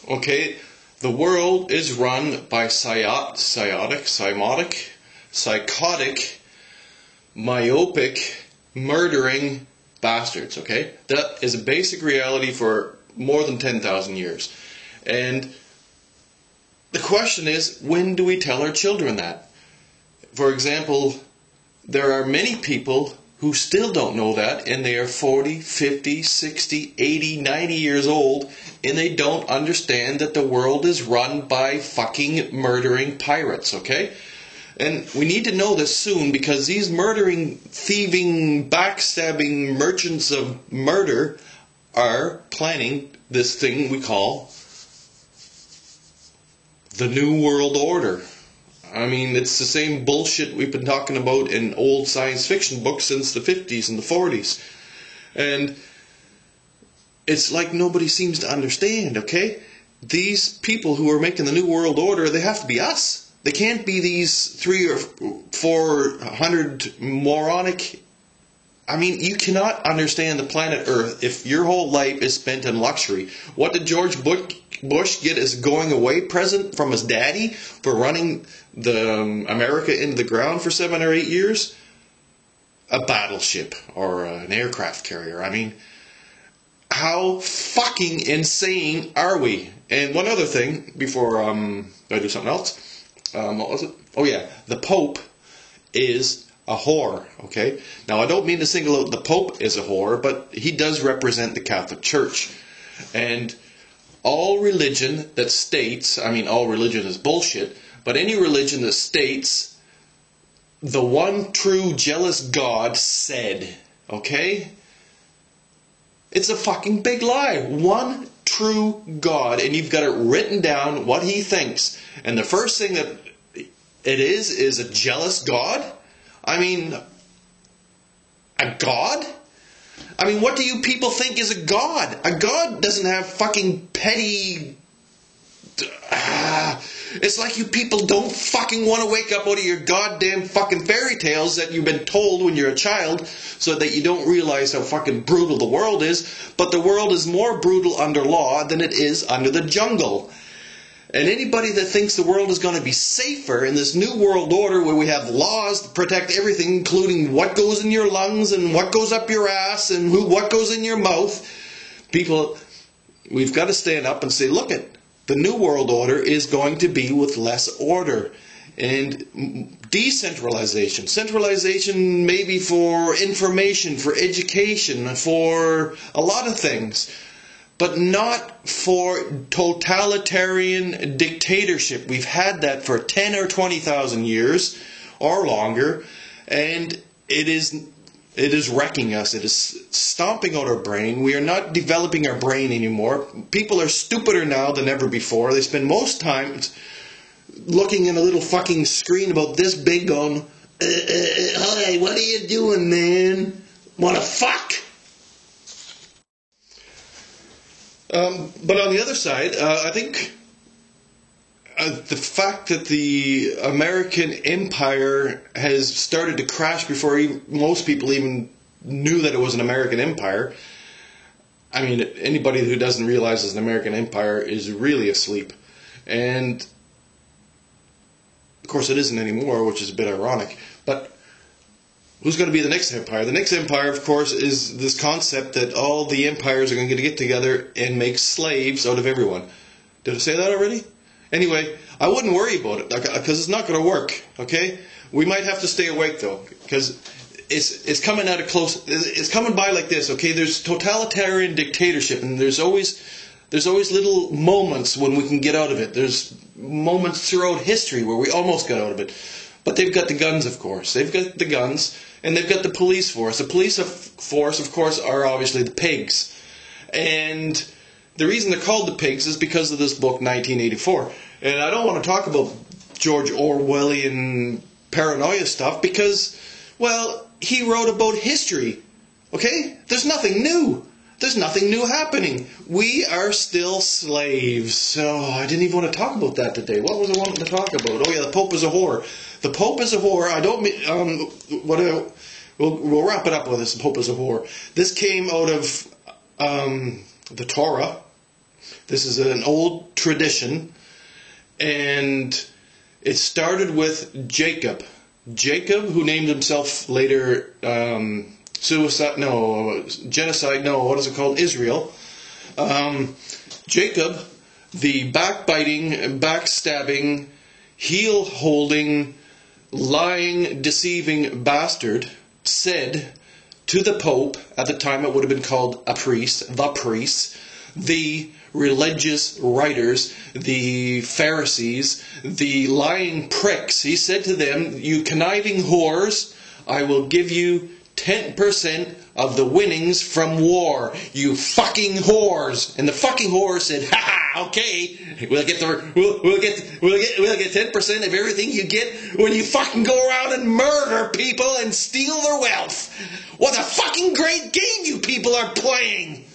Okay, the world is run by psychotic, myopic, murdering bastards, okay? That is a basic reality for more than 10,000 years. And the question is, when do we tell our children that? For example, there are many people who still don't know that, and they are 40, 50, 60, 80, 90 years old, and they don't understand that the world is run by fucking murdering pirates, okay? And we need to know this soon, because these murdering, thieving, backstabbing merchants of murder are planning this thing we call the New World Order. I mean, it's the same bullshit we've been talking about in old science fiction books since the 50s and the 40s. And it's like nobody seems to understand, okay? These people who are making the New World Order, they have to be us. They can't be these 300 or 400 moronic... I mean, you cannot understand the planet Earth if your whole life is spent in luxury. What did George Bush get as going away present from his daddy for running the America into the ground for 7 or 8 years? A battleship or an aircraft carrier. I mean, how fucking insane are we? And one other thing before I do something else. What was it? Oh yeah, the Pope is a whore, okay? Now, I don't mean to single out the Pope as a whore, but he does represent the Catholic Church. And all religion that states, I mean, all religion is bullshit, but any religion that states the one true jealous God said, okay? It's a fucking big lie. One true God, and you've got it written down what he thinks. And the first thing that it is a jealous God? I mean, a God? I mean, what do you people think is a God? A God doesn't have fucking petty... It's like you people don't fucking want to wake up out of your goddamn fucking fairy tales that you've been told when you're a child, so that you don't realize how fucking brutal the world is. But the world is more brutal under law than it is under the jungle. And anybody that thinks the world is going to be safer in this new world order where we have laws to protect everything, including what goes in your lungs and what goes up your ass and what goes in your mouth, people, we've got to stand up and say, look it, the new world order is going to be with less order and decentralization. Centralization maybe for information, for education, for a lot of things. But not for totalitarian dictatorship. We've had that for 10 or 20,000 years or longer, and it is wrecking us. It is stomping out our brain. We are not developing our brain anymore. People are stupider now than ever before. They spend most times looking at a little fucking screen about this big going, hey, what are you doing, man? Wanna fuck? But on the other side, I think the fact that the American empire has started to crash before most people even knew that it was an American empire. I mean, anybody who doesn't realize it's an American empire is really asleep. And, of course, it isn't anymore, which is a bit ironic. But who's going to be the next empire? The next empire, of course, is this concept that all the empires are going to get together and make slaves out of everyone. Did I say that already? Anyway, I wouldn't worry about it, because it's not going to work, okay? We might have to stay awake, though, because it's coming out of close... It's coming by like this, okay? There's totalitarian dictatorship, and there's always little moments when we can get out of it. There's moments throughout history where we almost got out of it. But they've got the guns, of course. They've got the guns, and they've got the police force. The police force, of course, are obviously the pigs. And the reason they're called the pigs is because of this book, 1984. And I don't want to talk about George Orwellian paranoia stuff because, well, he wrote about history. Okay? There's nothing new. There's nothing new happening. We are still slaves. So I didn't even want to talk about that today. What was I wanting to talk about? Oh yeah, the Pope is a whore. The Pope is a whore. I don't mean... We'll wrap it up with this. The Pope is a whore. This came out of the Torah. This is an old tradition, and it started with Jacob. Jacob, who named himself later genocide, what is it called? Israel. Jacob, the backbiting, backstabbing, heel-holding, lying, deceiving bastard, said to the Pope, at the time it would have been called a priest, the religious writers, the Pharisees, the lying pricks, he said to them, you conniving whores, I will give you 10% of the winnings from war, you fucking whores. And the fucking whores said, ha ha, okay, we'll get 10% of everything you get when you fucking go around and murder people and steal their wealth. What a fucking great game you people are playing.